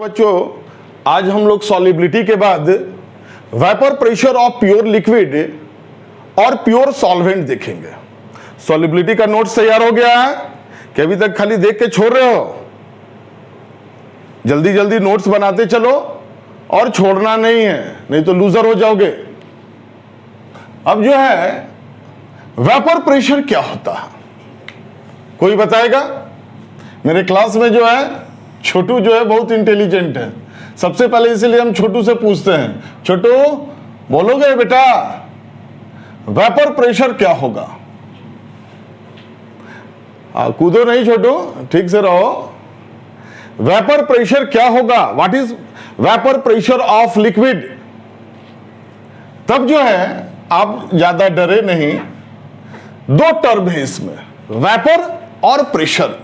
बच्चों, आज हम लोग सॉल्युबिलिटी के बाद vapour pressure of pure liquid और प्योर सॉल्वेंट देखेंगे। सॉल्युबिलिटी का नोट्स तैयार हो गया है कि अभी तक खाली देख के छोड़ रहे हो? जल्दी जल्दी नोट्स बनाते चलो और छोड़ना नहीं है, नहीं तो लूजर हो जाओगे। अब जो है वेपर प्रेशर क्या होता है, कोई बताएगा? मेरे क्लास में जो है छोटू जो है बहुत इंटेलिजेंट है। सबसे पहले इसीलिए हम छोटू से पूछते हैं, छोटू बोलोगे बेटा वेपर प्रेशर क्या होगा? कूदो नहीं छोटू, ठीक से रहो। वेपर प्रेशर क्या होगा? What is vapour pressure of liquid? तब जो है आप ज्यादा डरे नहीं, दो टर्म है इसमें, वेपर और प्रेशर।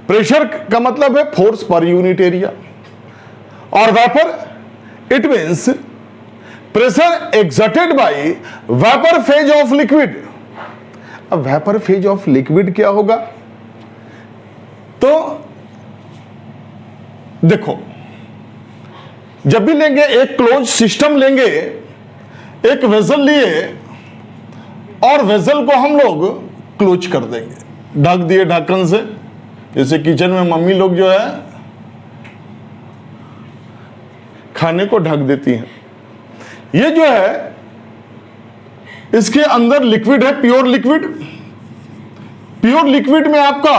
प्रेशर का मतलब है फोर्स पर यूनिट एरिया, और vapour it means pressure exerted by vapour phase of liquid. अब वेपर फेज ऑफ लिक्विड क्या होगा? तो देखो, जब भी लेंगे एक क्लोज सिस्टम लेंगे, एक वेसल लिए और वेसल को हम लोग क्लोज कर देंगे, ढक दिए ढक्कन से। जैसे किचन में मम्मी लोग जो है खाने को ढक देती हैं। ये जो है इसके अंदर लिक्विड है, प्योर लिक्विड। प्योर लिक्विड में आपका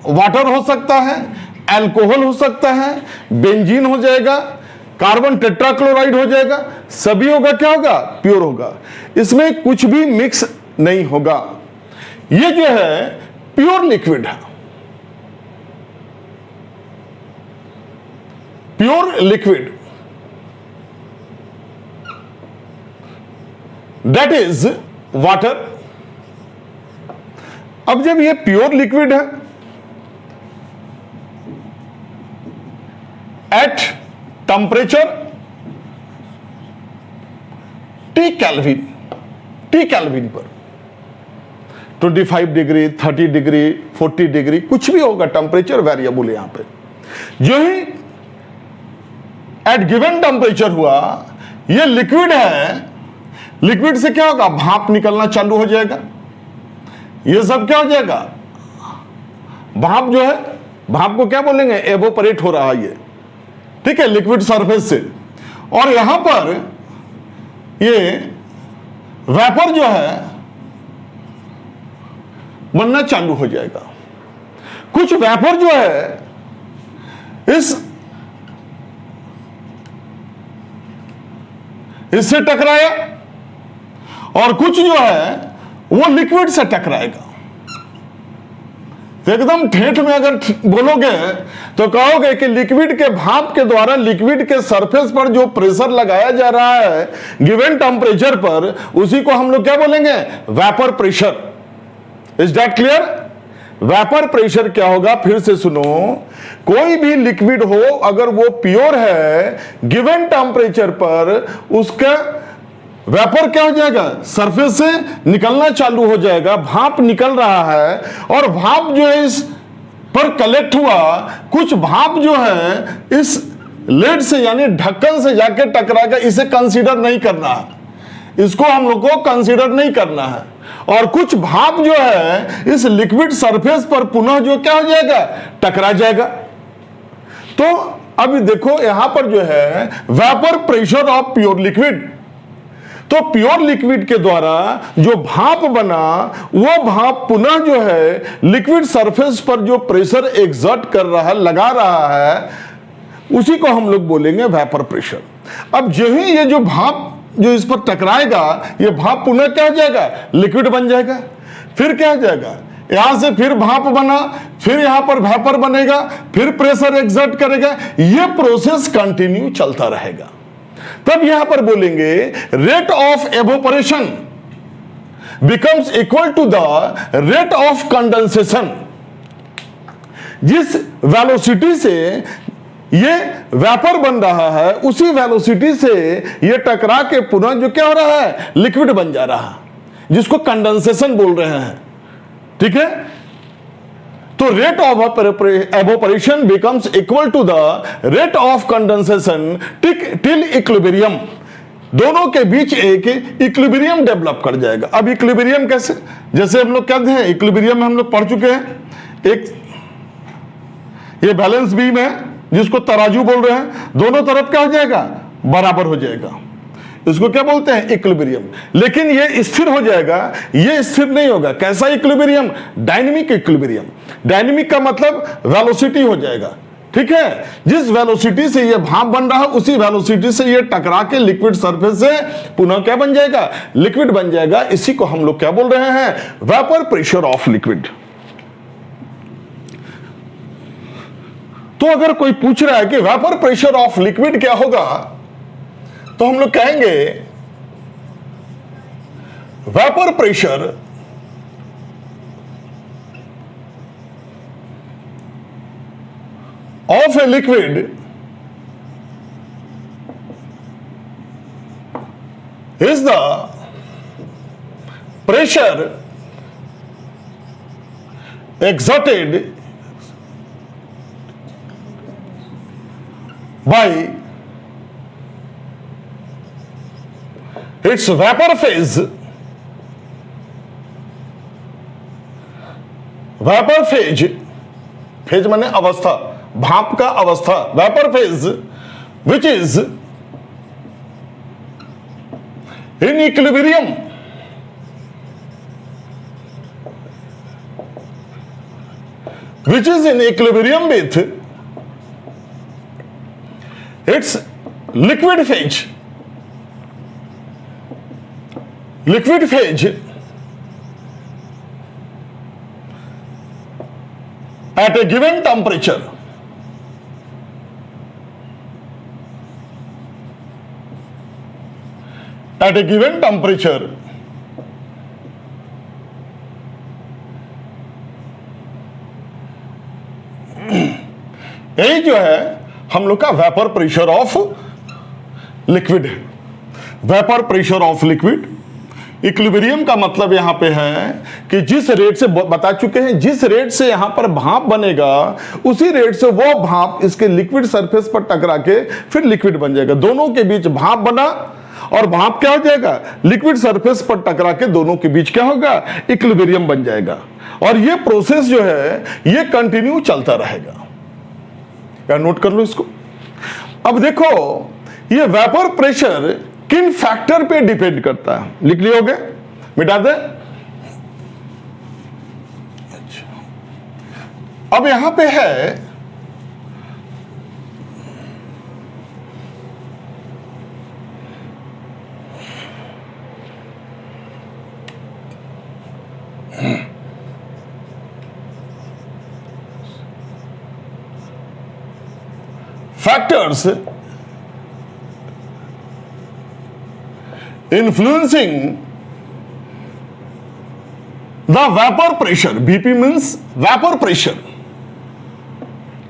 वाटर हो सकता है, अल्कोहल हो सकता है, बेंजीन हो जाएगा, कार्बन टेट्राक्लोराइड हो जाएगा, सभी होगा। क्या होगा? प्योर होगा। इसमें कुछ भी मिक्स नहीं होगा। ये जो है प्योर लिक्विड है, pure liquid, that is water. अब जब ये प्योर लिक्विड है, एट टेम्परेचर टी कैल्विन पर 25 डिग्री, 30 डिग्री, 40 डिग्री, कुछ भी होगा, टेम्परेचर वेरिएबल यहां पे। जो ही एट गिवन टेम्परेचर हुआ, ये लिक्विड है, लिक्विड से क्या होगा? भाप निकलना चालू हो जाएगा। ये सब क्या हो जाएगा? भाप जो है, भाप को क्या बोलेंगे? एवोपरेट हो रहा है ये, ठीक है, लिक्विड सरफेस से। और यहां पर ये वेपर जो है बनना चालू हो जाएगा। कुछ वेपर जो है इससे टकराया, और कुछ जो है वो लिक्विड से टकराएगा। तो एकदम ठेठ में अगर बोलोगे तो कहोगे कि लिक्विड के भाप के द्वारा लिक्विड के सरफेस पर जो प्रेशर लगाया जा रहा है गिवन टेम्परेचर पर, उसी को हम लोग क्या बोलेंगे? Vapour pressure. Is that clear? Vapour pressure क्या होगा? फिर से सुनो, कोई भी लिक्विड हो अगर वो प्योर है, गिवन टेम्परेचर पर उसका वेपर क्या हो जाएगा? सरफेस से निकलना चालू हो जाएगा, भाप निकल रहा है, और भाप जो है इस पर कलेक्ट हुआ, कुछ भाप जो है इस लेड से यानी ढक्कन से जाके टकराएगा। इसे कंसीडर नहीं करना है, इसको हम लोग को कंसीडर नहीं करना है। और कुछ भाप जो है इस लिक्विड सरफेस पर पुनः जो क्या हो जाएगा? टकरा जाएगा। तो अभी देखो यहां पर जो है vapour pressure of pure liquid. तो प्योर लिक्विड के द्वारा जो भाप बना, वो भाप पुनः जो है लिक्विड सरफेस पर जो प्रेशर एक्सर्ट कर रहा है, लगा रहा है, उसी को हम लोग बोलेंगे वेपर प्रेशर। अब जो ही ये जो भाप जो इस पर टकराएगा, ये भाप पुनः क्या हो जाएगा? लिक्विड बन जाएगा। फिर क्या हो जाएगा? यहां से फिर भाप बना, फिर यहां पर वेपर बनेगा, फिर प्रेशर एक्सर्ट करेगा। ये प्रोसेस कंटिन्यू चलता रहेगा। तब यहां पर बोलेंगे rate of evaporation becomes equal to the rate of condensation. जिस वेलोसिटी से ये वेपर बन रहा है, उसी वेलोसिटी से ये टकरा के पुनः जो क्या हो रहा है? लिक्विड बन जा रहा है, जिसको कंडेंसेशन बोल रहे हैं। ठीक है, तो rate of evaporation becomes equal to the rate of condensation till equilibrium. दोनों के बीच एक इक्विलिब्रियम डेवलप कर जाएगा। अब इक्विलिब्रियम कैसे, जैसे हम लोग कहते हैं इक्विलिब्रियम में हम लोग पढ़ चुके हैं, एक ये बैलेंस बीम है जिसको तराजू बोल रहे हैं, दोनों तरफ क्या हो जाएगा, बराबर हो जाएगा, इसको क्या बोलते हैं, इक्विलिब्रियम। लेकिन ये स्थिर हो जाएगा, ये स्थिर नहीं होगा। कैसा इक्विलिब्रियम, डायनेमिक इक्विलिब्रियम। डायनेमिक का मतलब वेलोसिटी हो जाएगा, ठीक है। जिस वेलोसिटी से ये भाप बन रहा है उसी वेलोसिटी से ये टकरा के लिक्विड सरफेस से पुनः क्या बन जाएगा, लिक्विड बन जाएगा। इसी को हम लोग क्या बोल रहे हैं, वेपर प्रेशर ऑफ लिक्विड। तो अगर कोई पूछ रहा है कि वेपर प्रेशर ऑफ लिक्विड क्या होगा, तो हम लोग कहेंगे vapour pressure of a liquid is the pressure exerted by its vapor phase, vapour phase, phase माने अवस्था, भाप का अवस्था, vapour phase which is in equilibrium, which is in equilibrium with its liquid phase. Liquid phase at a given temperature यही जो है हम लोग का वेपर प्रेशर ऑफ लिक्विड है। Vapour pressure of liquid, equilibrium का मतलब यहां पे है कि जिस रेट से बता चुके हैं, जिस रेट से यहां पर भाप बनेगा उसी रेट से वो भाप इसके लिक्विड सरफेस पर टकरा के फिर लिक्विड बन जाएगा। दोनों के बीच भाप बना और भाप क्या हो जाएगा, लिक्विड सरफेस पर टकरा के दोनों के बीच क्या होगा, इक्विलिब्रियम बन जाएगा। और ये प्रोसेस जो है ये कंटिन्यू चलता रहेगा। या नोट कर लो इसको। अब देखो ये वेपर प्रेशर किन फैक्टर पे डिपेंड करता है, लिख लियोगे, मिटा दे। अच्छा, अब यहां पे है factors influencing the vapor pressure, BP means vapor pressure।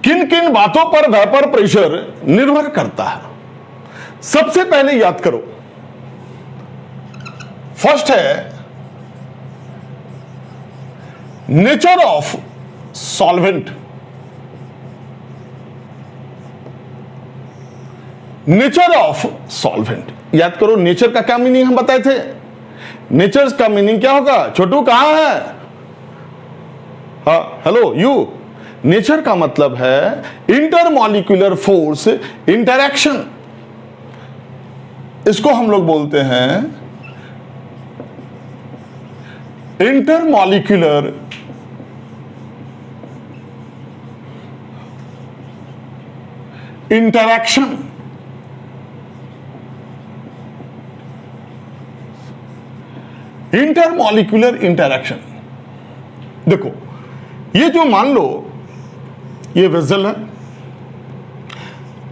किन किन बातों पर वेपर प्रेशर निर्भर करता है, सबसे पहले याद करो। फर्स्ट है nature of solvent. Nature of solvent याद करो। नेचर का क्या मीनिंग हम बताए थे, नेचर का मीनिंग क्या होगा, छोटू कहां है, हाँ हेलो यू। नेचर का मतलब है इंटरमॉलिक्यूलर फोर्स इंटरैक्शन, इसको हम लोग बोलते हैं इंटरमॉलिक्यूलर इंटरैक्शन। इंटरमॉलिक्यूलर इंटरैक्शन, देखो ये जो मान लो ये वेसल है,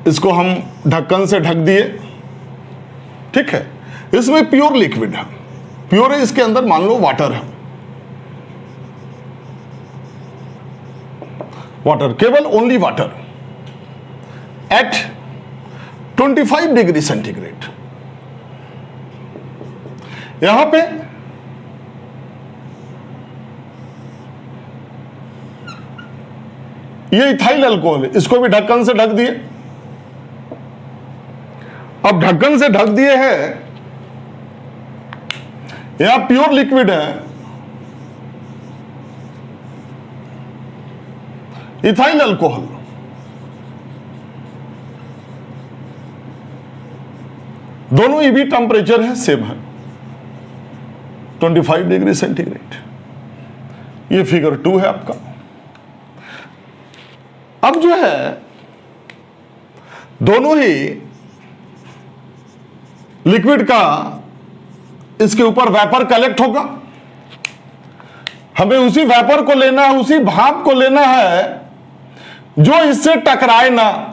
इसको हम ढक्कन से ढक दिए, ठीक है, इसमें प्योर लिक्विड है, प्योर है, इसके अंदर मान लो वाटर है, वाटर, केवल only water at 25 degree centigrade. यहां पे ये इथाइल अल्कोहल है, इसको भी ढक्कन से ढक दिए। अब ढक्कन से ढक दिए हैं, यहां प्योर लिक्विड है, इथाइल अल्कोहल। दोनों ही भी टेंपरेचर है सेम है 25 डिग्री सेंटीग्रेड। ये फिगर 2 है आपका। अब जो है दोनों ही लिक्विड का इसके ऊपर वेपर कलेक्ट होगा, हमें उसी वेपर को लेना है, उसी भाप को लेना है जो इससे टकराए ना।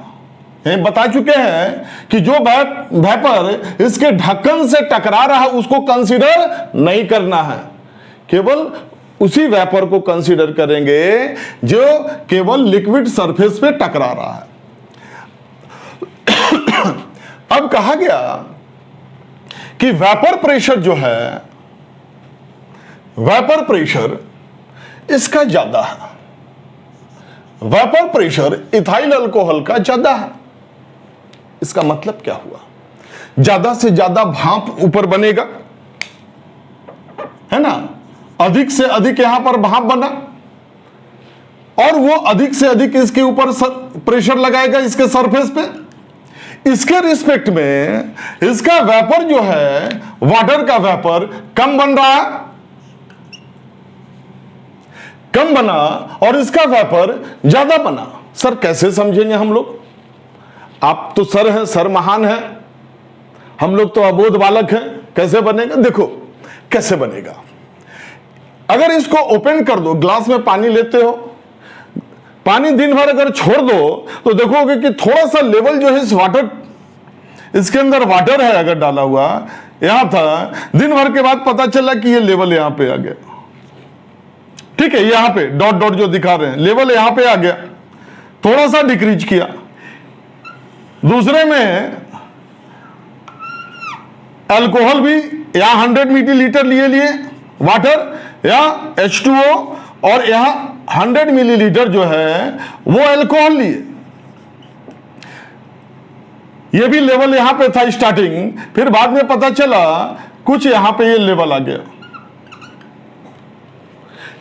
बता चुके हैं कि जो वेपर इसके ढक्कन से टकरा रहा है उसको कंसीडर नहीं करना है, केवल उसी वेपर को कंसीडर करेंगे जो केवल लिक्विड सरफेस पे टकरा रहा है। अब कहा गया कि वेपर प्रेशर जो है, वेपर प्रेशर इसका ज्यादा है, वेपर प्रेशर इथाइल अल्कोहल का ज्यादा है। इसका मतलब क्या हुआ? ज्यादा से ज्यादा भाप ऊपर बनेगा, है ना, अधिक से अधिक यहां पर भाप बना, और वो अधिक से अधिक इसके ऊपर प्रेशर लगाएगा इसके सरफेस पे। इसके रिस्पेक्ट में इसका वेपर जो है, वाटर का वेपर कम बन रहा है, कम बना, और इसका वेपर ज्यादा बना। सर कैसे समझेंगे हम लोग? आप तो सर हैं, सर महान हैं, हम लोग तो अबोध बालक हैं। कैसे बनेगा? देखो कैसे बनेगा। अगर इसको ओपन कर दो, ग्लास में पानी लेते हो, पानी दिन भर अगर छोड़ दो तो देखोगे कि थोड़ा सा लेवल जो है इस वाटर, इसके अंदर वाटर है अगर डाला हुआ, यहां था, दिन भर के बाद पता चला कि ये लेवल यहां पे आ गया। ठीक है, यहां पे डॉट डॉट जो दिखा रहे हैं, लेवल यहां पे आ गया, थोड़ा सा डिक्रीज किया। दूसरे में अल्कोहल भी यहां 100 मिलीलीटर लिए वाटर, या H2O, और यहां 100 मिलीलीटर जो है वो अल्कोहल लिए। ये भी लेवल यहां पे था स्टार्टिंग, फिर बाद में पता चला कुछ यहां पे ये लेवल आ गया।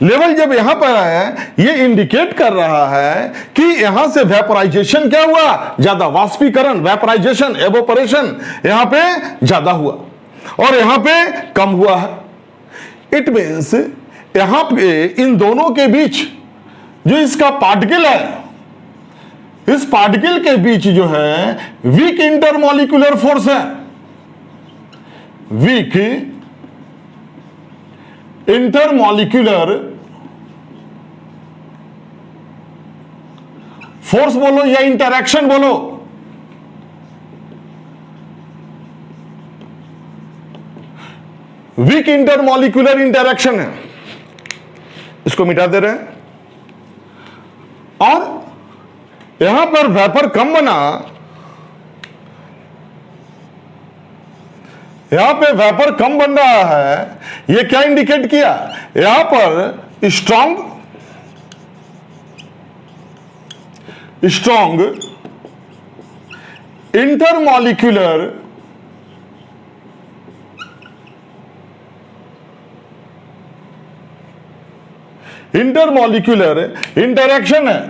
लेवल जब यहां पर आया, ये इंडिकेट कर रहा है कि यहां से वेपोराइजेशन क्या हुआ? ज्यादा वाष्पीकरण, वेपोराइजेशन, एवोपरेशन यहां पे ज्यादा हुआ और यहां पे कम हुआ है। इट मीन्स यहां पे इन दोनों के बीच जो इसका पार्टिकल है, इस पार्टिकल के बीच जो है वीक इंटरमॉलिक्यूलर फोर्स है, वीक इंटरमॉलिक्यूलर फोर्स बोलो या इंटरैक्शन बोलो, वीक इंटरमॉलिक्यूलर इंटरैक्शन है, इसको मिटा दे रहे हैं। और यहां पर वेपर कम बना, यहां पे वेपर कम बन रहा है, ये क्या इंडिकेट किया? यहां पर स्ट्रॉन्ग इंटरमॉलिक्यूलर इंटरैक्शन है,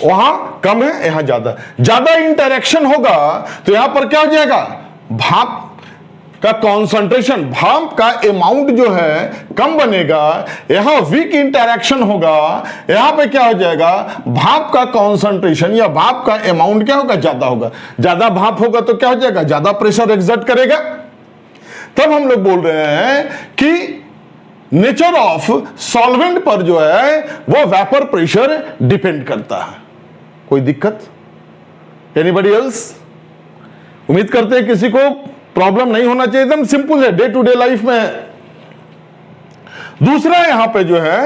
वहां कम है, यहां ज्यादा। ज्यादा इंटरैक्शन होगा तो यहां पर क्या हो जाएगा? भाप का कॉन्सेंट्रेशन, भाप का अमाउंट जो है कम बनेगा। यहां वीक इंटरैक्शन होगा, यहां पे क्या हो जाएगा? भाप का कॉन्सेंट्रेशन या भाप का अमाउंट क्या होगा? ज्यादा होगा। ज्यादा भाप होगा तो क्या हो जाएगा? ज्यादा प्रेशर एक्सर्ट करेगा। तब हम लोग बोल रहे हैं कि नेचर ऑफ सॉल्वेंट पर जो है वो वेपर प्रेशर डिपेंड करता है। कोई दिक्कत? Anybody else? उम्मीद करते हैं किसी को प्रॉब्लम नहीं होना चाहिए, एकदम सिंपल है, डे टू डे लाइफ में। दूसरा यहां पे जो है,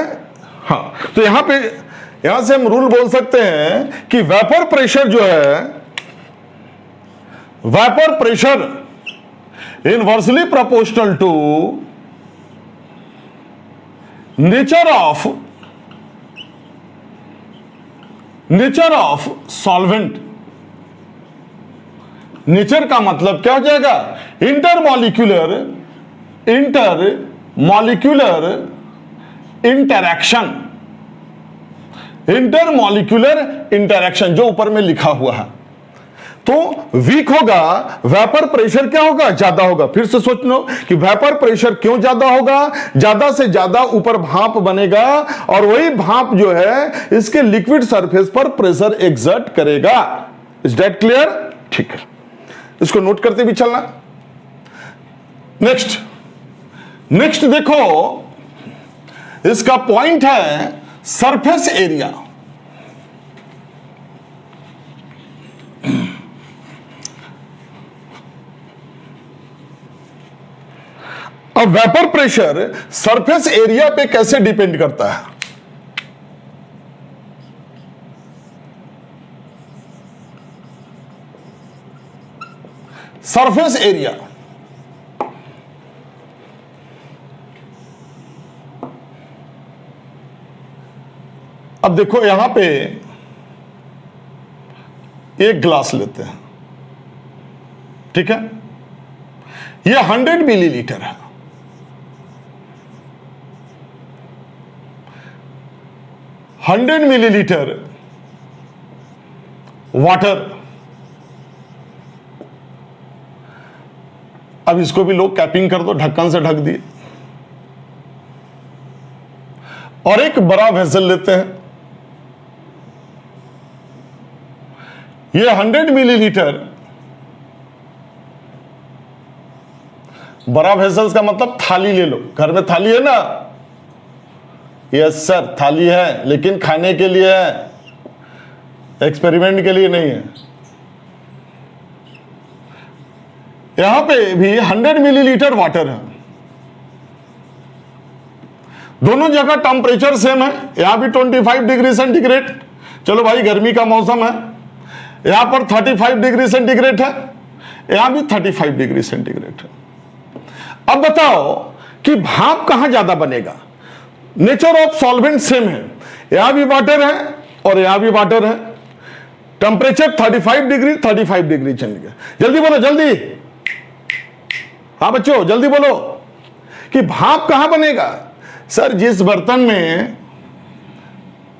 हाँ, तो यहां से हम रूल बोल सकते हैं कि वेपर प्रेशर जो है, vapour pressure inversely proportional to nature of nature of solvent, nature का मतलब क्या हो जाएगा? इंटरमॉलिक्यूलर इंटरैक्शन, इंटरमॉलिक्यूलर इंटरैक्शन जो ऊपर में लिखा हुआ है। तो वीक होगा, वेपर प्रेशर क्या होगा? ज्यादा होगा। फिर से सोच लो कि वेपर प्रेशर क्यों ज्यादा होगा? ज्यादा से ज्यादा ऊपर भाप बनेगा और वही भाप जो है इसके लिक्विड सरफेस पर प्रेशर एक्सर्ट करेगा। Is that clear? ठीक है, इसको नोट करते भी चलना। नेक्स्ट देखो, इसका पॉइंट है सरफेस एरिया। अब वेपर प्रेशर सरफेस एरिया पे कैसे डिपेंड करता है? सरफेस एरिया, अब देखो यहां पे एक ग्लास लेते हैं, ठीक है, ये 100 मिलीलीटर है। Hundred millilitre water. अब इसको भी लोग कैपिंग कर दो, ढक्कन से ढक दिए। और एक बड़ा वेसल लेते हैं, ये 100 मिलीलीटर, बड़ा वेसल्स का मतलब थाली ले लो, घर में थाली है ना? यस सर, थाली है, लेकिन खाने के लिए है, एक्सपेरिमेंट के लिए नहीं है। यहां पे भी 100 मिलीलीटर वाटर है। दोनों जगह टेम्परेचर सेम है, यहां भी 25 डिग्री सेंटीग्रेड। चलो भाई, गर्मी का मौसम है, यहां पर 35 डिग्री सेंटीग्रेड है, यहां भी 35 डिग्री सेंटीग्रेड है। अब बताओ कि भाप कहां ज्यादा बनेगा? नेचर ऑफ सॉल्वेंट सेम है, यहां भी वाटर है और यहां भी वाटर है। टेम्परेचर 35 डिग्री चल गया। जल्दी बोलो, जल्दी। हाँ बच्चों, जल्दी बोलो कि भाप कहां बनेगा? सर, जिस बर्तन में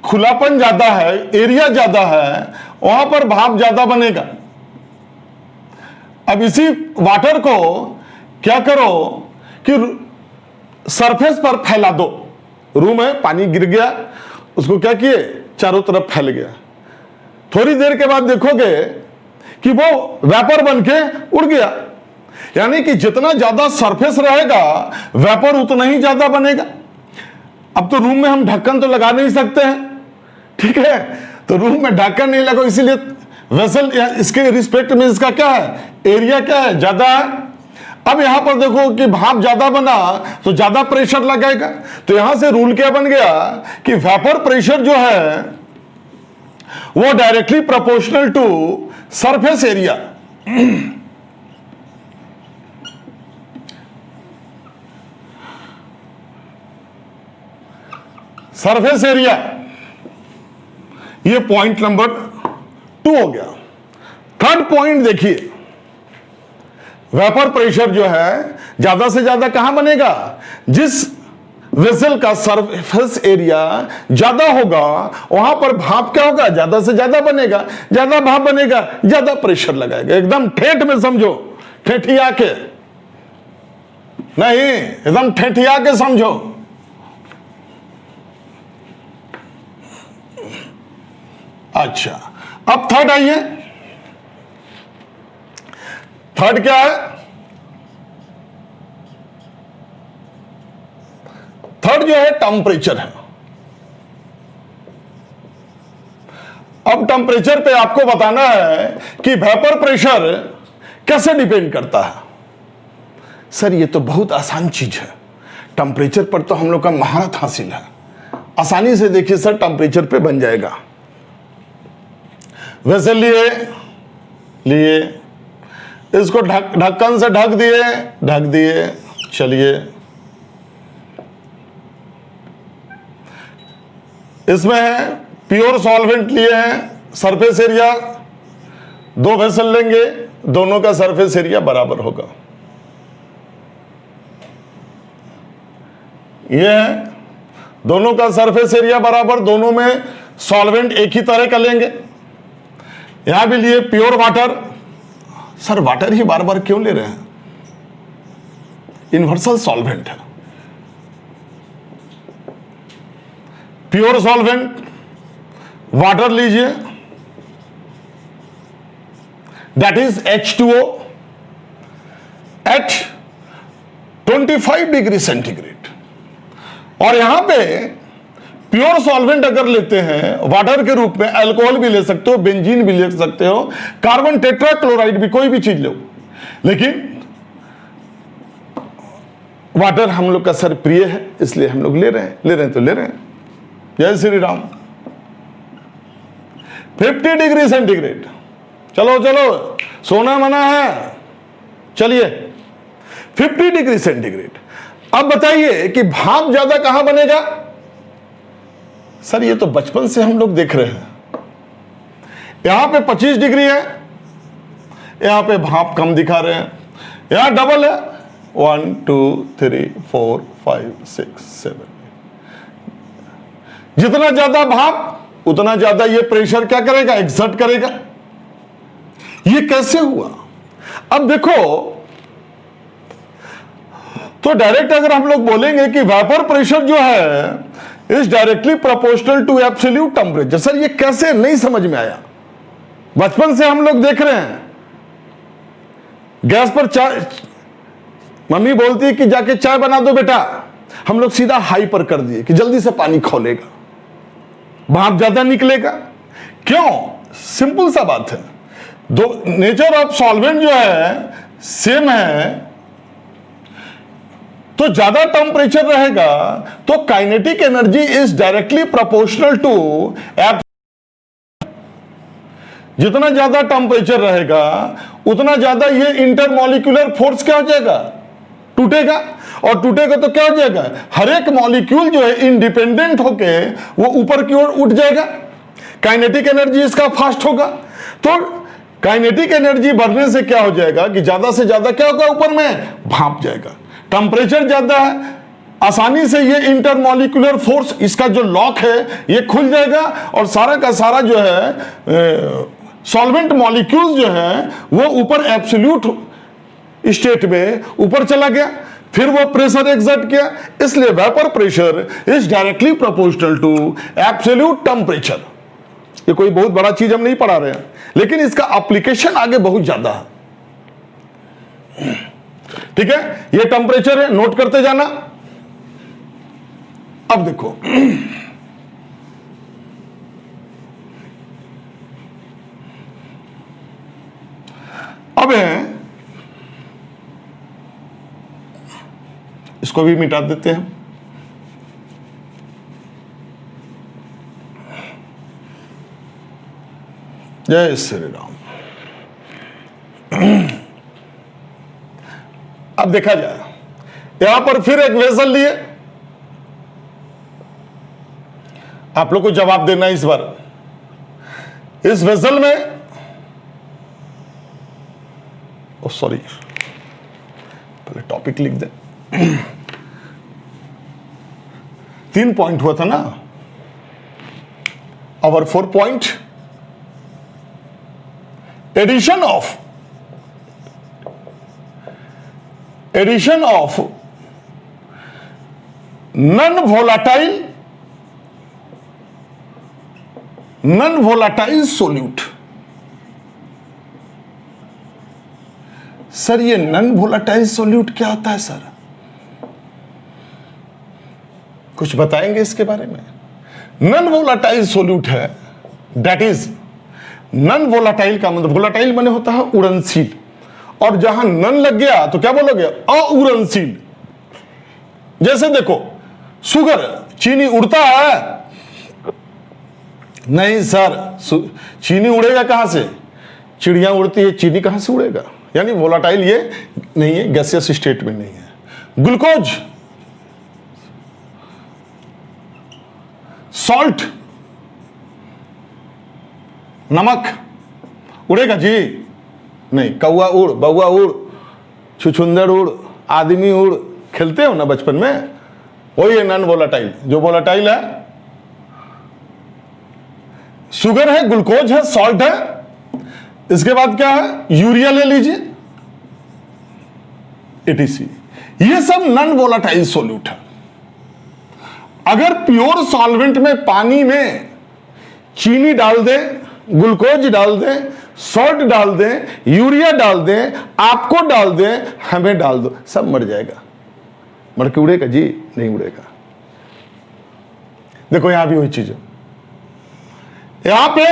खुलापन ज्यादा है, एरिया ज्यादा है, वहां पर भाप ज्यादा बनेगा। अब इसी वाटर को क्या करो कि सरफेस पर फैला दो। रूम है, पानी गिर गया, उसको क्या किए? चारों तरफ फैल गया। थोड़ी देर के बाद देखोगे कि वो वेपर बन के उड़ गया। यानी कि जितना ज्यादा सरफेस रहेगा, वेपर उतना ही ज्यादा बनेगा। अब तो रूम में हम ढक्कन तो लगा नहीं सकते हैं, ठीक है, तो रूम में ढक्कन नहीं लगा, इसीलिए वेसल इसके रिस्पेक्ट में इसका क्या है? एरिया क्या है? ज्यादा है। अब यहां पर देखो कि भाप ज्यादा बना तो ज्यादा प्रेशर लगेगा। तो यहां से रूल क्या बन गया कि वेपर प्रेशर जो है वो directly proportional to surface area. Surface area, ये पॉइंट नंबर 2 हो गया। थर्ड पॉइंट देखिए, वेपर प्रेशर जो है ज्यादा से ज्यादा कहां बनेगा? जिस वेसल का सरफेस एरिया ज्यादा होगा वहां पर भाप क्या होगा? ज्यादा से ज्यादा बनेगा। ज्यादा भाप बनेगा, ज्यादा प्रेशर लगाएगा। एकदम ठेठ में समझो, ठेठिया के नहीं, एकदम ठेठिया के समझो। अच्छा, अब थर्ड आइए। थर्ड क्या है? थर्ड जो है टेम्परेचर है। अब टेम्परेचर पे आपको बताना है कि वेपर प्रेशर कैसे डिपेंड करता है। सर, ये तो बहुत आसान चीज है, टेम्परेचर पर तो हम लोग का महारत हासिल है। आसानी से देखिए सर, टेम्परेचर पे बन जाएगा। वैसे लिए इसको ढक्कन से ढक दिए, चलिए इसमें है प्योर सॉल्वेंट लिए हैं, सरफेस एरिया 2 वेसल लेंगे, दोनों का सरफेस एरिया बराबर होगा। ये है, दोनों का सरफेस एरिया बराबर, दोनों में सॉल्वेंट एक ही तरह का लेंगे। यहां भी लिए प्योर वाटर। सर वाटर ही बार बार क्यों ले रहे हैं? यूनिवर्सल सॉल्वेंट है। प्योर सॉल्वेंट वाटर लीजिए, that is H2O at 25 degree centigrade. और यहां पे प्योर सॉल्वेंट अगर लेते हैं वाटर के रूप में, अल्कोहल भी ले सकते हो, बेंजीन भी ले सकते हो, कार्बन टेट्राक्लोराइड भी, कोई भी चीज लो, लेकिन वाटर हम लोग का सर प्रिय है, इसलिए हम लोग ले रहे हैं तो ले रहे हैं। जय श्री राम। 50 डिग्री सेंटीग्रेड, चलो चलो, सोना मना है, चलिए 50 डिग्री सेंटीग्रेड। अब बताइए कि भाप ज्यादा कहां बनेगा? सर ये तो बचपन से हम लोग देख रहे हैं, यहां पे 25 डिग्री है, यहां पे भाप कम दिखा रहे हैं, यहां डबल है, 1 2 3 4 5 6 7। जितना ज्यादा भाप उतना ज्यादा ये प्रेशर क्या करेगा? एक्सर्ट करेगा। ये कैसे हुआ? अब देखो, तो डायरेक्ट अगर हम लोग बोलेंगे कि वेपर प्रेशर जो है is directly proportional to absolute temperature. Sir ये कैसे? नहीं समझ में आया। बचपन से हम लोग देख रहे हैं, गैस पर चाय, मम्मी बोलती है कि जाके चाय बना दो बेटा, हम लोग सीधा हाई पर कर दिए कि जल्दी से पानी खौलेगा, भाप ज्यादा निकलेगा। क्यों? सिंपल सा बात है, दो नेचर ऑफ सॉल्वेंट जो है सेम है, तो ज्यादा टेंपरेचर रहेगा तो kinetic energy is directly proportional to एप। जितना ज्यादा टेंपरेचर रहेगा उतना ज्यादा ये इंटरमॉलिक्यूलर फोर्स क्या हो जाएगा? टूटेगा। और टूटेगा तो क्या हो जाएगा? हर एक मॉलिक्यूल जो है इंडिपेंडेंट होके वो ऊपर की ओर उठ जाएगा, काइनेटिक एनर्जी इसका फास्ट होगा। तो काइनेटिक एनर्जी बढ़ने से क्या हो जाएगा कि ज्यादा से ज्यादा क्या होगा? ऊपर में भाप जाएगा। टेंपरेचर ज्यादा है, आसानी से ये इंटरमॉलिक्यूलर फोर्स, इसका जो लॉक है ये खुल जाएगा और सारा का सारा जो है सॉल्वेंट मॉलिक्यूल जो है वो ऊपर एब्सोल्यूट स्टेट में ऊपर चला गया, फिर वो प्रेशर एक्सर्ट किया। इसलिए vapour pressure is directly proportional to absolute temperature. ये कोई बहुत बड़ा चीज हम नहीं पढ़ा रहे हैं, लेकिन इसका एप्लीकेशन आगे बहुत ज्यादा है। ठीक है, ये टेंपरेचर है, नोट करते जाना। अब देखो, अब है, इसको भी मिटा देते हैं। जय श्री राम। अब देखा जाए, यहां पर फिर एक वेसल लिए, आप लोग को जवाब देना इस बार। इस वेसल में, ओ सॉरी, पहले टॉपिक लिख दे। 3 पॉइंट हुआ था ना, और 4 point, addition of non volatile solute. Sir ये नॉन वोलाटाइल सोल्यूट क्या होता है सर? कुछ बताएंगे इसके बारे में? नॉन वोलाटाइल सोल्यूट है, दैट इज, नॉन वोलाटाइल का मतलब, वोलाटाइल माने होता है उड़नशील, और जहां नन लग गया तो क्या बोलोगे? अउड़नशील। जैसे देखो, शुगर, चीनी उड़ता है? नहीं सर, चीनी उड़ेगा कहां से? चिड़िया उड़ती है, चीनी कहां से उड़ेगा? यानी वोलाटाइल ये नहीं है, गैसियस स्टेट में नहीं है। ग्लूकोज, सॉल्ट, नमक उड़ेगा जी? नहीं। कौआ उड़, बउआ उड़, छुछुंदर उड़, आदमी उड़, खेलते हो ना बचपन में, वही है नॉन वोलेटाइल। जो वोलेटाइल है, शुगर है, ग्लूकोज है, सॉल्ट है, इसके बाद क्या है, यूरिया ले लीजिए, एटीसी। ये सब नॉन वोलेटाइल सॉल्यूट है। अगर प्योर सॉल्वेंट में, पानी में चीनी डाल दें, ग्लूकोज डाल दें, सॉल्ट डाल दें, यूरिया डाल दें, आपको डाल दें, हमें डाल दो, सब मर जाएगा। मर के उड़ेगा जी? नहीं उड़ेगा। देखो यहां भी वही चीज है। यहां पे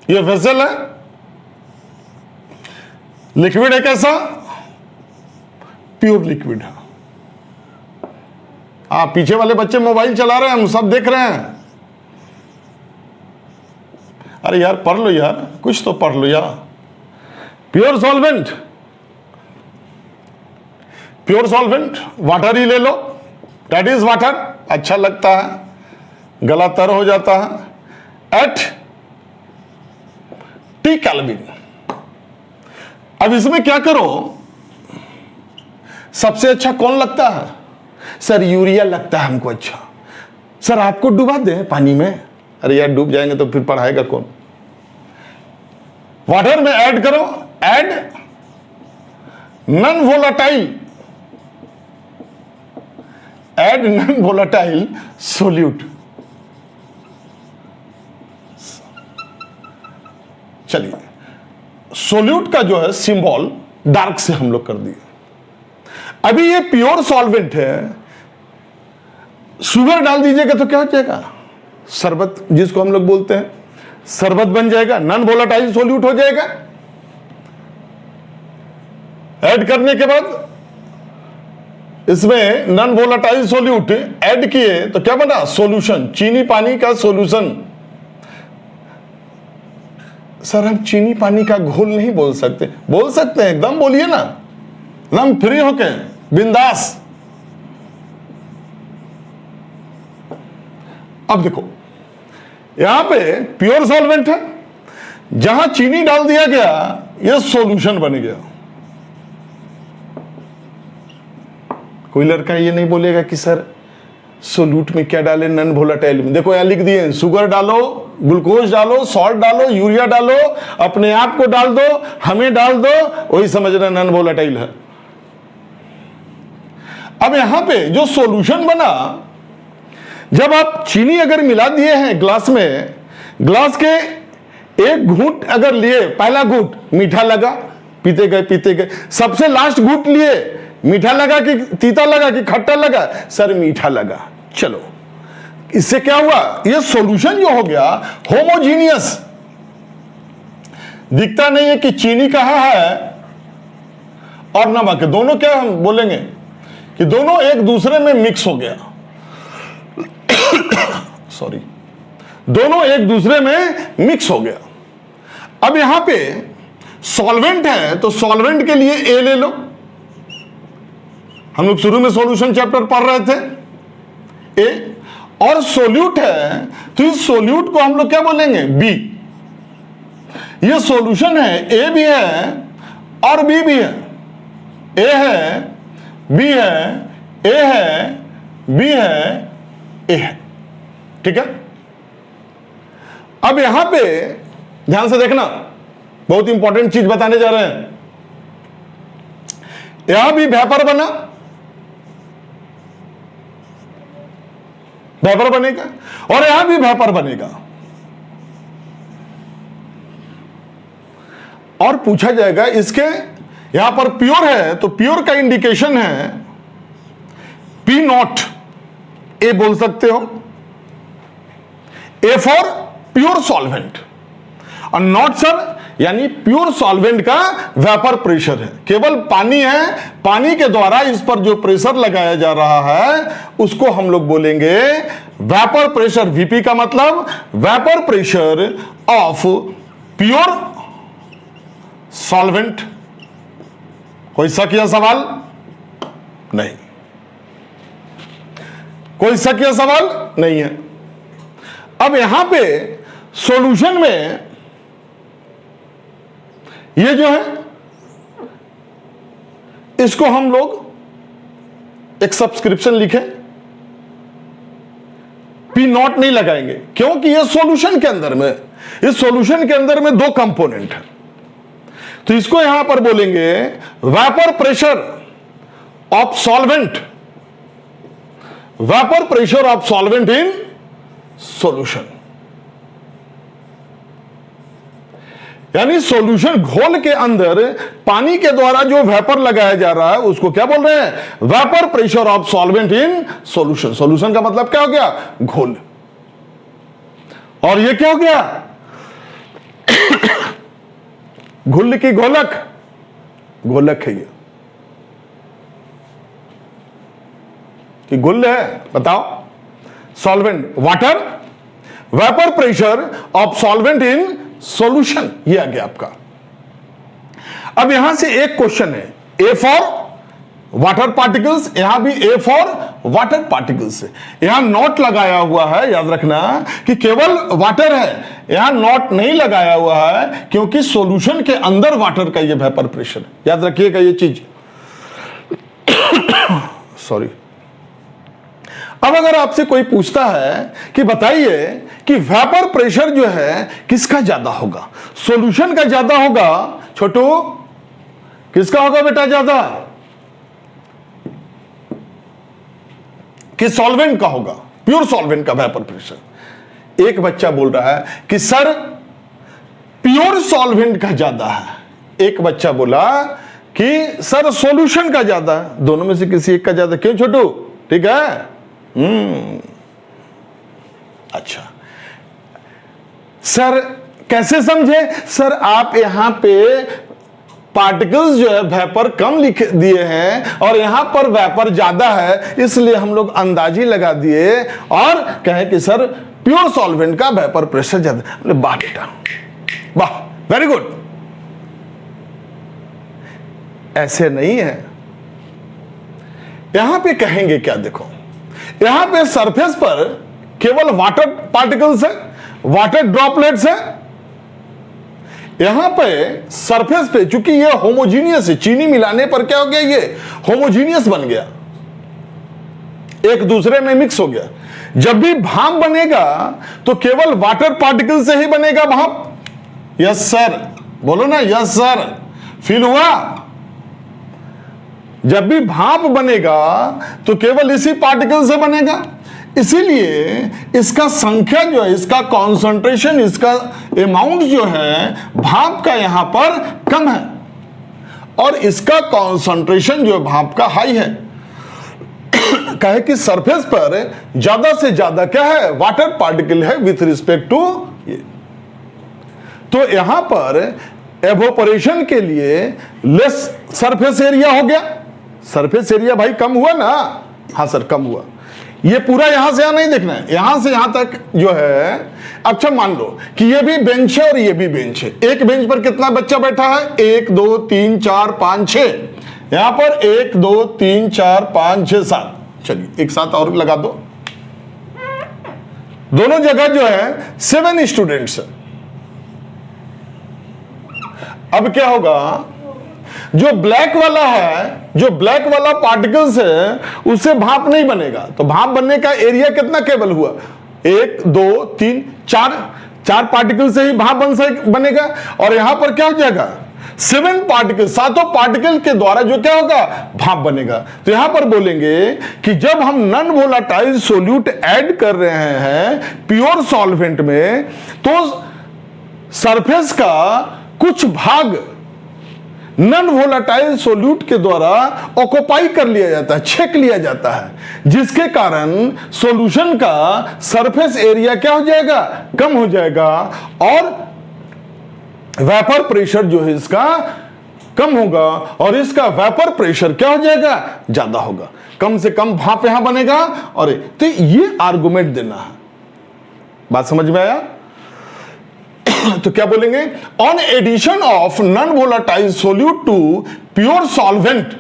ये वेसल है, लिक्विड है, कैसा? प्योर लिक्विड है। पीछे वाले बच्चे मोबाइल चला रहे हैं, हम सब देख रहे हैं। अरे यार पढ़ लो यार, कुछ तो पढ़ लो यार। Pure solvent, pure solvent water ही ले लो, दैट इज वाटर। अच्छा लगता है, गला तर हो जाता है, एट टी केल्विन। अब इसमें क्या करो, सबसे अच्छा कौन लगता है? सर यूरिया लगता है हमको अच्छा। सर आपको डुबा दें पानी में? अरे यार डूब जाएंगे तो फिर पढ़ाएगा कौन? वाटर में ऐड करो, add non volatile, add non volatile solute. चलिए, सोल्यूट का जो है सिंबल डार्क से हम लोग कर दिए। अभी ये प्योर सॉल्वेंट है, शुगर डाल दीजिएगा तो क्या हो जाएगा? शरबत, जिसको हम लोग बोलते हैं, शरबत बन जाएगा, नॉन वोलेटाइल सोल्यूट हो जाएगा। ऐड करने के बाद इसमें नॉन वोलेटाइल सोल्यूट ऐड किए तो क्या बना? सॉल्यूशन, चीनी पानी का सॉल्यूशन। सर हम चीनी पानी का घोल नहीं बोल सकते? बोल सकते हैं, एकदम बोलिए ना, एकदम फ्री होके, बिंदास। अब देखो यहां पे प्योर सॉल्वेंट है, जहां चीनी डाल दिया गया यह सॉल्यूशन बन गया। कोई लड़का ये नहीं बोलेगा कि सर सोल्यूट में क्या डाले, नॉन वोलेटाइल में। देखो यहां लिख दिए, शुगर डालो, ग्लूकोज डालो, सॉल्ट डालो, यूरिया डालो, अपने आप को डाल दो, हमें डाल दो, वही समझना नॉन वोलेटाइल है। अब यहां पे जो सॉल्यूशन बना, जब आप चीनी अगर मिला दिए हैं ग्लास में, ग्लास के एक घूंट अगर लिए, पहला घूंट मीठा लगा, पीते गए पीते गए, सबसे लास्ट घूंट लिए, मीठा लगा कि तीता लगा कि खट्टा लगा? सर मीठा लगा। चलो, इससे क्या हुआ? ये सॉल्यूशन जो हो गया होमोजीनियस, दिखता नहीं है कि चीनी कहां है और नमक है। दोनों क्या हम बोलेंगे कि दोनों एक दूसरे में मिक्स हो गया। सॉरी, दोनों एक दूसरे में मिक्स हो गया। अब यहां पे सॉल्वेंट है तो सॉल्वेंट के लिए ए ले लो। हम लोग शुरू में सॉल्यूशन चैप्टर पढ़ रहे थे, ए। और सोल्यूट है तो इस सोल्यूट को हम लोग क्या बोलेंगे? बी। ये सॉल्यूशन है, ए भी है और बी भी है। ए है, बी है, ए है, बी है, ए है। ठीक है। अब यहां पे ध्यान से देखना, बहुत इंपॉर्टेंट चीज बताने जा रहे हैं। यहां भी वेपर बना, वेपर बनेगा, और यहां भी वेपर बनेगा। और पूछा जाएगा इसके यहां पर प्योर है तो प्योर का इंडिकेशन है पी नॉट, ए बोल सकते हो, ए फॉर प्योर सॉल्वेंट, और नॉट सर यानी प्योर सॉल्वेंट का वेपर प्रेशर है, केवल पानी है, पानी के द्वारा इस पर जो प्रेशर लगाया जा रहा है उसको हम लोग बोलेंगे वेपर प्रेशर। वीपी का मतलब vapour pressure of pure solvent. कोई शक या सवाल? नहीं। कोई शक या सवाल नहीं है। अब यहां पे सॉल्यूशन में ये जो है इसको हम लोग एक सब्सक्रिप्शन लिखें, पी नॉट नहीं लगाएंगे क्योंकि ये सॉल्यूशन के अंदर में, इस सॉल्यूशन के अंदर में दो कंपोनेंट है। तो इसको यहां पर बोलेंगे vapour pressure of solvent, vapour pressure of solvent in solution. यानी सॉल्यूशन घोल के अंदर पानी के द्वारा जो वेपर लगाया जा रहा है उसको क्या बोल रहे हैं? Vapour pressure of solvent in solution. Solution का मतलब क्या हो गया? घोल। और ये क्या हो गया? घुल की घोलक, घोलक है ये कि घुल है? बताओ। Solvent water, vapour pressure of solvent in solution, ये आ गया आपका। अब यहां से एक क्वेश्चन है, ए फॉर वाटर पार्टिकल्स, यहां भी ए फॉर वाटर पार्टिकल्स है। यहां नॉट लगाया हुआ है, याद रखना कि केवल वाटर है, यहां नॉट नहीं लगाया हुआ है क्योंकि सॉल्यूशन के अंदर वाटर का ये वेपर प्रेशर है। याद रखिएगा ये चीज। सॉरी। अब अगर आपसे कोई पूछता है कि बताइए कि वेपर प्रेशर जो है किसका ज्यादा होगा? सॉल्यूशन का ज्यादा होगा छोटू? किसका होगा बेटा ज्यादा? कि सॉल्वेंट का होगा? प्योर सॉल्वेंट का वेपर प्रेशर। एक बच्चा बोल रहा है कि सर प्योर सॉल्वेंट का ज्यादा है, एक बच्चा बोला कि सर सॉल्यूशन का ज्यादा है। दोनों में से किसी एक का ज्यादा। क्यों छोटू? ठीक है। अच्छा सर कैसे समझे? सर आप यहां पे पार्टिकल्स जो है वेपर कम लिख दिए हैं और यहां पर वेपर ज्यादा है, इसलिए हम लोग अंदाजी लगा दिए और कहे कि सर प्योर सॉल्वेंट का वेपर प्रेशर ज्यादा। वाह बेटा वाह, वेरी गुड। ऐसे नहीं है। यहां पे कहेंगे क्या? देखो यहां पे सरफेस पर केवल वाटर पार्टिकल्स है, वाटर ड्रॉपलेट्स है। यहां पे सरफेस पे चूंकि ये होमोजीनियस है, चीनी मिलाने पर क्या हो गया? ये होमोजीनियस बन गया, एक दूसरे में मिक्स हो गया। जब भी भाप बनेगा तो केवल वाटर पार्टिकल से ही बनेगा भाप। यस सर, बोलो ना यस सर। फील हुआ? जब भी भाप बनेगा तो केवल इसी पार्टिकल से बनेगा, इसीलिए इसका संख्या जो है, इसका कॉन्सेंट्रेशन, इसका अमाउंट जो है भाप का यहां पर कम है और इसका कॉन्सेंट्रेशन जो है भाप का हाई है। कहे कि सरफेस पर ज्यादा से ज्यादा क्या है? वाटर पार्टिकल है विथ रिस्पेक्ट टू ये। तो यहां पर एवोपरेशन के लिए लेस सरफेस एरिया हो गया। सरफेस एरिया भाई कम हुआ ना? हाँ सर कम हुआ। ये पूरा यहां से यहां नहीं देखना है, यहां से यहां तक जो है। अच्छा मान लो कि ये भी बेंच है और ये भी बेंच है। एक बेंच पर कितना बच्चा बैठा है? 1 2 3 4 5 6। यहां पर 1 2 3 4 5 6 7। चलिए एक साथ और लगा दो। दोनों जगह जो है 7 स्टूडेंट्स है। अब क्या होगा? जो ब्लैक वाला है, जो ब्लैक वाला पार्टिकल्स है उससे भाप नहीं बनेगा। तो भाप बनने का एरिया कितना केवल हुआ? 1 2 3 4 पार्टिकल से ही भाप बनेगा। और यहां पर क्या हो जाएगा? 7 पार्टिकल, 7 पार्टिकल के द्वारा जो क्या होगा? भाप बनेगा। तो यहां पर बोलेंगे कि जब हम नॉन वोलेटाइल सोल्यूट ऐड कर रहे हैं प्योर सॉल्वेंट में, तो सरफेस का कुछ भाग नॉन वोलेटाइल सोल्यूट के द्वारा ऑक्युपाई कर लिया जाता है, छेक लिया जाता है, जिसके कारण सॉल्यूशन का सरफेस एरिया क्या हो जाएगा? कम हो जाएगा और वेपर प्रेशर जो है इसका कम होगा और इसका वेपर प्रेशर क्या हो जाएगा? ज्यादा होगा। कम से कम भाप यहां बनेगा। और तो ये आर्गुमेंट देना है। बात समझ में आया? तो क्या बोलेंगे? On addition of non volatile solute to pure solvent,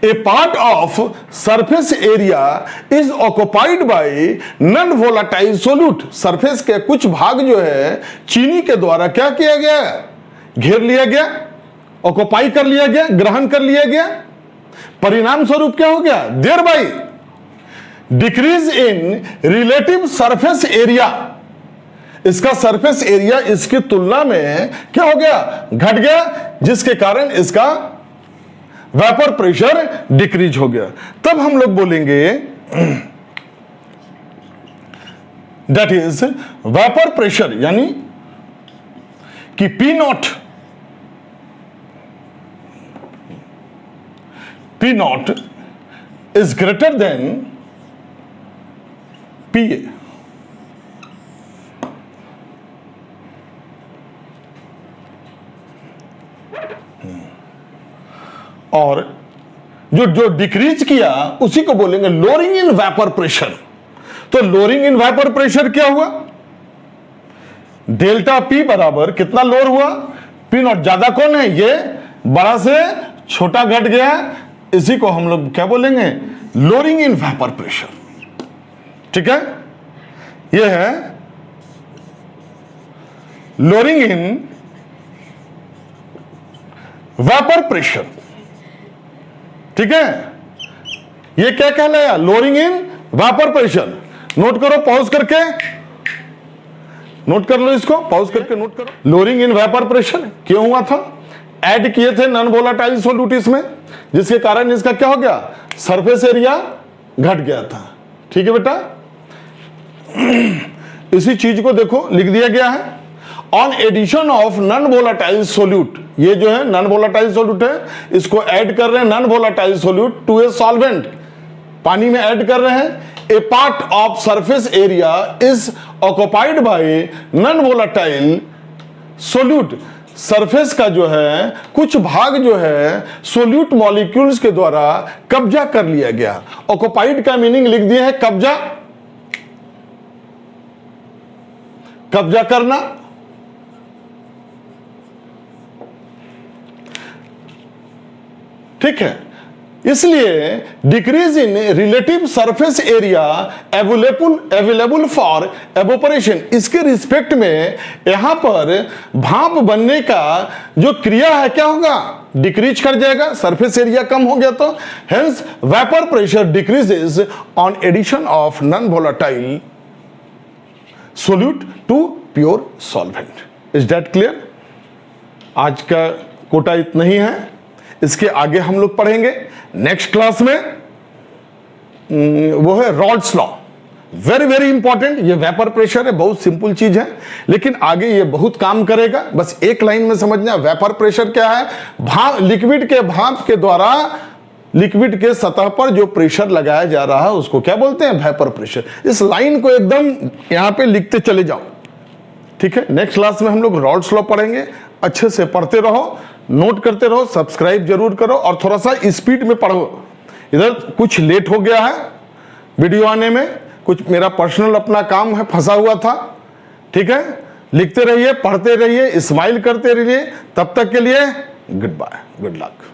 a part of surface area is occupied by non volatile solute. Surface के कुछ भाग जो है चीनी के द्वारा क्या किया गया, घेर लिया गया, ऑक्युपाई कर लिया गया, ग्रहण कर लिया गया। परिणाम स्वरूप क्या हो गया, thereby decrease in relative surface area. इसका सरफेस एरिया इसकी तुलना में क्या हो गया, घट गया, जिसके कारण इसका वेपर प्रेशर डिक्रीज हो गया। तब हम लोग बोलेंगे दैट इज वेपर प्रेशर, यानी कि P not is greater than P A. और जो डिक्रीज किया उसी को बोलेंगे लोअरिंग इन वेपर प्रेशर। तो लोअरिंग इन वेपर प्रेशर क्या हुआ, डेल्टा पी बराबर कितना लोअर हुआ, पी नॉट। ज्यादा कौन है, ये बड़ा से छोटा घट गया, इसी को हम लोग क्या बोलेंगे, लोअरिंग इन वेपर प्रेशर। ठीक है, ये है लोअरिंग इन वेपर प्रेशर। ठीक है, ये क्या कहलाया, lowering in vapour pressure. Note करो, पॉज करके नोट कर लो, इसको पॉज करके नोट करो। लोअरिंग इन वेपर प्रेशर क्यों हुआ था, ऐड किए थे नॉन वोलाटाइल सोल्यूट इसमें, जिसके कारण इसका क्या हो गया, सरफेस एरिया घट गया था। ठीक है बेटा, इसी चीज को देखो लिख दिया गया है, on addition of non volatile solute. ये जो है नॉन वोलाटाइल सोल्यूट है, इसको ऐड कर रहे हैं non volatile solute to a solvent, पानी में ऐड कर रहे हैं। A part of surface area is occupied by non volatile solute. Surface का जो है कुछ भाग जो है सोल्यूट मॉलिक्यूल्स के द्वारा कब्जा कर लिया गया। ऑक्युपाइड का मीनिंग लिख दिया है कब्जा, कब्जा करना। ठीक है, इसलिए decrease in relative surface area available for evaporation, इसके रिस्पेक्ट में यहां पर भाप बनने का जो क्रिया है क्या होगा, डिक्रीज कर जाएगा, सरफेस एरिया कम हो गया तो। Hence vapour pressure decreases on addition of non volatile solute to pure solvent. Is that clear? आज का कोटा इतना ही है, इसके आगे हम लोग पढ़ेंगे नेक्स्ट क्लास में, वो है Rawls law. Very very important, ये वेपर प्रेशर है, बहुत सिंपल चीज है, लेकिन आगे ये बहुत काम करेगा। बस एक लाइन में समझना, वेपर प्रेशर क्या है, भाप, लिक्विड के भाप के द्वारा लिक्विड के सतह पर जो प्रेशर लगाया जा रहा है उसको क्या बोलते हैं, वेपर प्रेशर। इस लाइन को एकदम यहां पे लिखते चले जाओ। ठीक है, नेक्स्ट क्लास में हम लोग रॉल्स लॉ पढ़ेंगे। अच्छे से पढ़ते रहो, नोट करते रहो, सब्सक्राइब जरूर करो और थोड़ा सा स्पीड में पढ़ो। इधर कुछ लेट हो गया है वीडियो आने में, कुछ मेरा पर्सनल अपना काम है, फंसा हुआ था। ठीक है, लिखते रहिए, पढ़ते रहिए, स्माइल करते रहिए। तब तक के लिए गुड बाय, गुड लक।